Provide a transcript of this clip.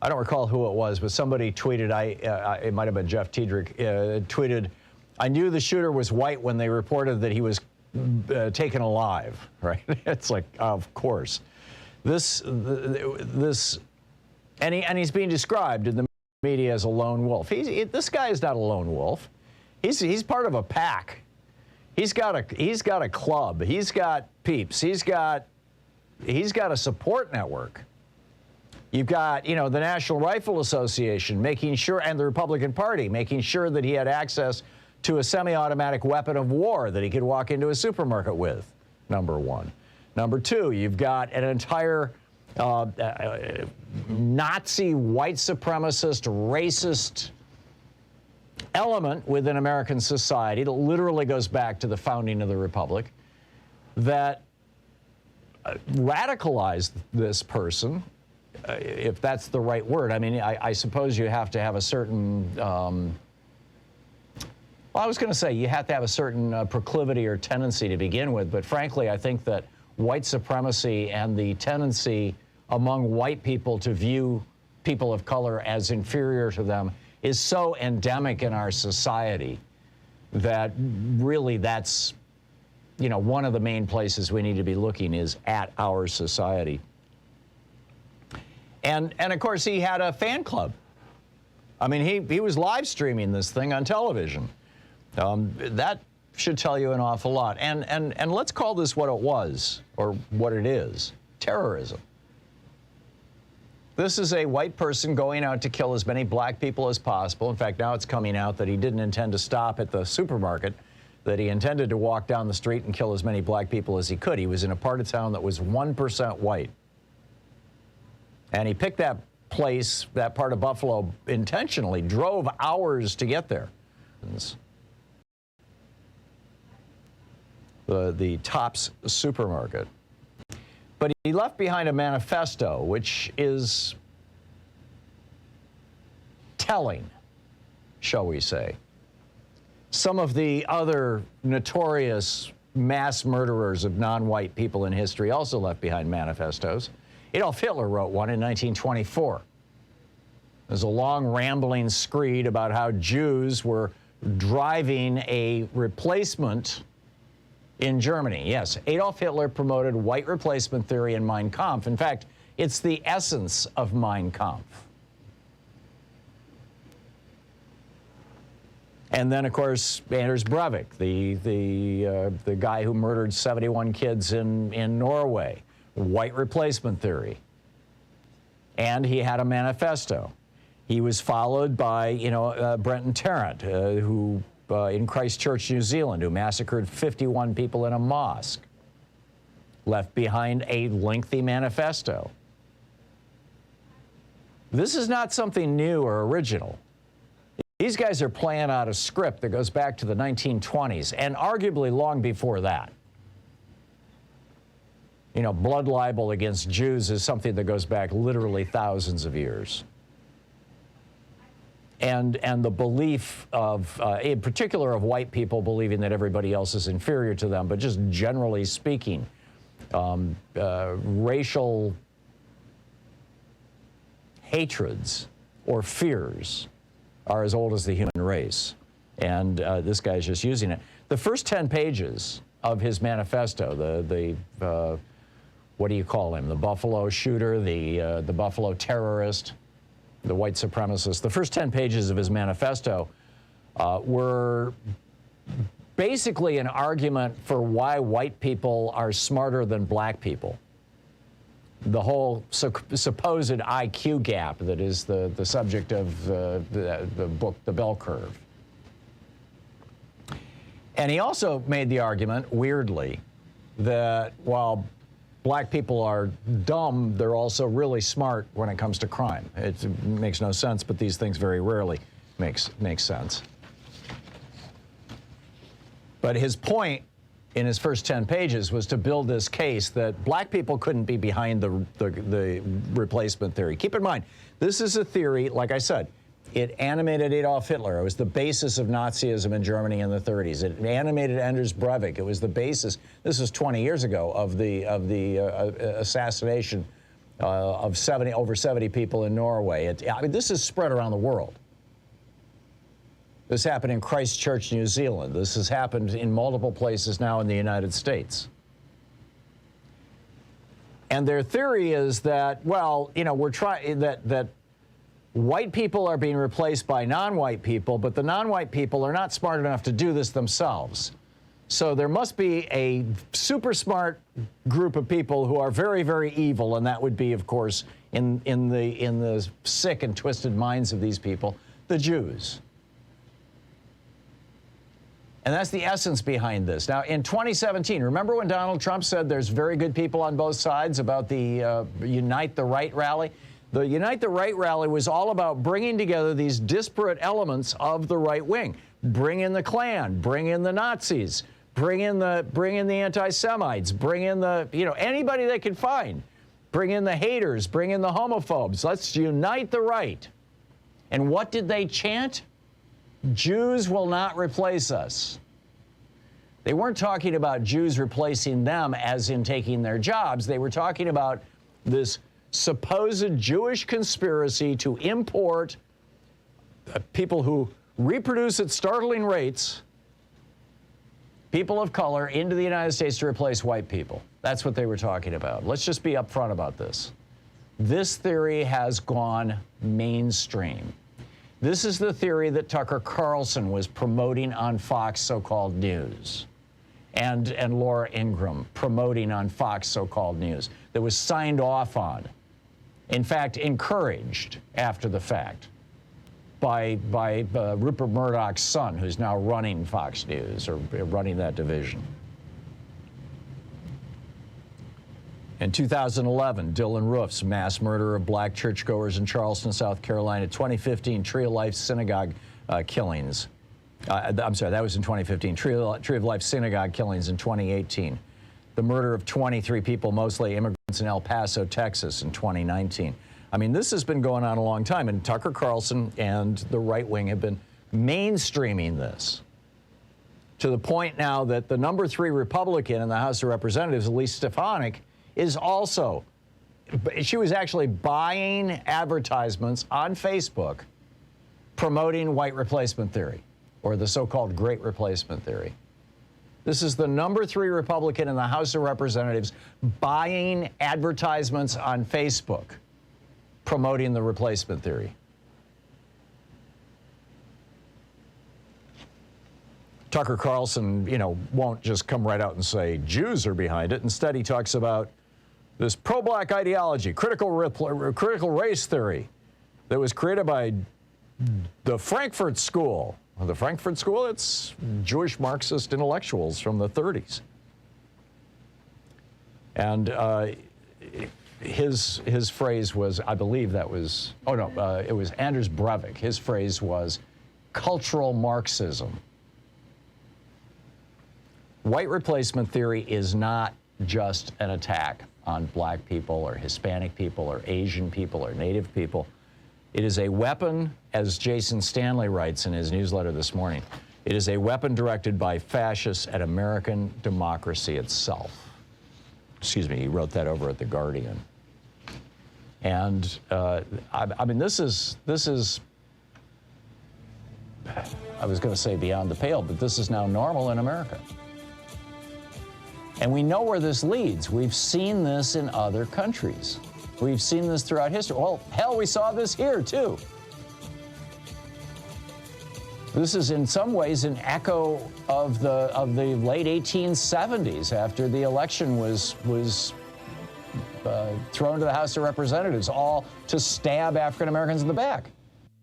I don't recall who it was, but somebody tweeted, it might have been Jeff Tiedrich, tweeted, I knew the shooter was white when they reported that he was taken alive, right? It's like, of course. And he's being described in the media as a lone wolf. This guy is not a lone wolf. He's part of a pack. He's got a club. He's got peeps. He's got a support network. You've got, the National Rifle Association making sure, and the Republican Party making sure that he had access to a semi-automatic weapon of war that he could walk into a supermarket with, number one. Number two, you've got an entire Nazi, white supremacist, racist element within American society that literally goes back to the founding of the Republic that radicalized this person, if that's the right word. I mean, I suppose you have to have a certain, well, I was going to say you have to have a certain proclivity or tendency to begin with, but frankly, I think that white supremacy and the tendency among white people to view people of color as inferior to them is so endemic in our society that really that's, one of the main places we need to be looking is at our society. And of course, he had a fan club. I mean, he was live streaming this thing on television. That should tell you an awful lot. And let's call this what it was, or what it is, terrorism. This is a white person going out to kill as many black people as possible. In fact, now it's coming out that he didn't intend to stop at the supermarket, that he intended to walk down the street and kill as many black people as he could. He was in a part of town that was 1% white. And he picked that place, that part of Buffalo, intentionally, drove hours to get there. The Tops supermarket. But he left behind a manifesto, which is telling, shall we say. Some of the other notorious mass murderers of non-white people in history also left behind manifestos. Adolf Hitler wrote one in 1924. There's a long rambling screed about how Jews were driving a replacement in Germany. Yes, Adolf Hitler promoted white replacement theory in Mein Kampf. In fact, it's the essence of Mein Kampf. And then, of course, Anders Breivik, the guy who murdered 71 kids in Norway, white replacement theory. And he had a manifesto. He was followed by, Brenton Tarrant, who in Christchurch, New Zealand, who massacred 51 people in a mosque, left behind a lengthy manifesto. This is not something new or original. These guys are playing out a script that goes back to the 1920s, and arguably long before that. Blood libel against Jews is something that goes back literally thousands of years. And the belief of, in particular of white people believing that everybody else is inferior to them, but just generally speaking, racial hatreds or fears are as old as the human race. And this guy's just using it. The first 10 pages of his manifesto, what do you call him? The Buffalo shooter, the Buffalo terrorist, the white supremacist. The first 10 pages of his manifesto were basically an argument for why white people are smarter than black people. The whole supposed IQ gap that is the subject of the book, The Bell Curve. And he also made the argument, weirdly, that while black people are dumb, they're also really smart when it comes to crime. It makes no sense, but these things very rarely makes sense. But his point in his first 10 pages was to build this case that black people couldn't be behind the replacement theory. Keep in mind, this is a theory, like I said, it animated Adolf Hitler. It was the basis of Nazism in Germany in the 30s. It animated Anders Breivik. It was the basis, this was 20 years ago, of the assassination of over 70 people in Norway. I mean, this is spread around the world. This happened in Christchurch, New Zealand. This has happened in multiple places now in the United States. And their theory is that, well, you know, we're trying that white people are being replaced by non-white people, but the non-white people are not smart enough to do this themselves. So there must be a super smart group of people who are very, very evil, and that would be, of course, in the sick and twisted minds of these people, the Jews. And that's the essence behind this. Now, in 2017, remember when Donald Trump said there's very good people on both sides about the Unite the Right rally? The Unite the Right rally was all about bringing together these disparate elements of the right wing. Bring in the Klan, bring in the Nazis, bring in the anti-Semites, bring in the, you know, anybody they could find. Bring in the haters, bring in the homophobes. Let's unite the right. And what did they chant? Jews will not replace us. They weren't talking about Jews replacing them as in taking their jobs. They were talking about this supposed Jewish conspiracy to import people who reproduce at startling rates, people of color, into the United States to replace white people. That's what they were talking about. Let's just be upfront about this. This theory has gone mainstream. This is the theory that Tucker Carlson was promoting on Fox so-called news, and Laura Ingraham promoting on Fox so-called news, that was signed off on, in fact, encouraged after the fact by Rupert Murdoch's son, who's now running Fox News, or running that division. In 2011, Dylan Roof's mass murder of black churchgoers in Charleston, South Carolina. 2015, Tree of Life synagogue killings. I'm sorry, that was in 2015. Tree of Life synagogue killings in 2018. The murder of 23 people, mostly immigrants in El Paso, Texas in 2019. I mean, this has been going on a long time, and Tucker Carlson and the right wing have been mainstreaming this to the point now that the number 3 Republican in the House of Representatives, Elise Stefanik, is also, she was actually buying advertisements on Facebook promoting white replacement theory, or the so-called Great Replacement Theory. This is the number 3 Republican in the House of Representatives buying advertisements on Facebook promoting the replacement theory. Tucker Carlson, you know, won't just come right out and say Jews are behind it. Instead, he talks about this pro-black ideology, critical race theory that was created by the Frankfurt School. The Frankfurt School, it's Jewish Marxist intellectuals from the 30s. And his phrase was, I believe that was, it was Anders Breivik. His phrase was cultural Marxism. White replacement theory is not just an attack on black people or Hispanic people or Asian people or Native people. It is a weapon, as Jason Stanley writes in his newsletter this morning, it is a weapon directed by fascists at American democracy itself. Excuse me, he wrote that over at The Guardian. And I mean, this is, I was going to say beyond the pale, but this is now normal in America. And we know where this leads. We've seen this in other countries. We've seen this throughout history. Well, hell, we saw this here, too. This is in some ways an echo of the late 1870s, after the election was thrown to the House of Representatives, all to stab African Americans in the back.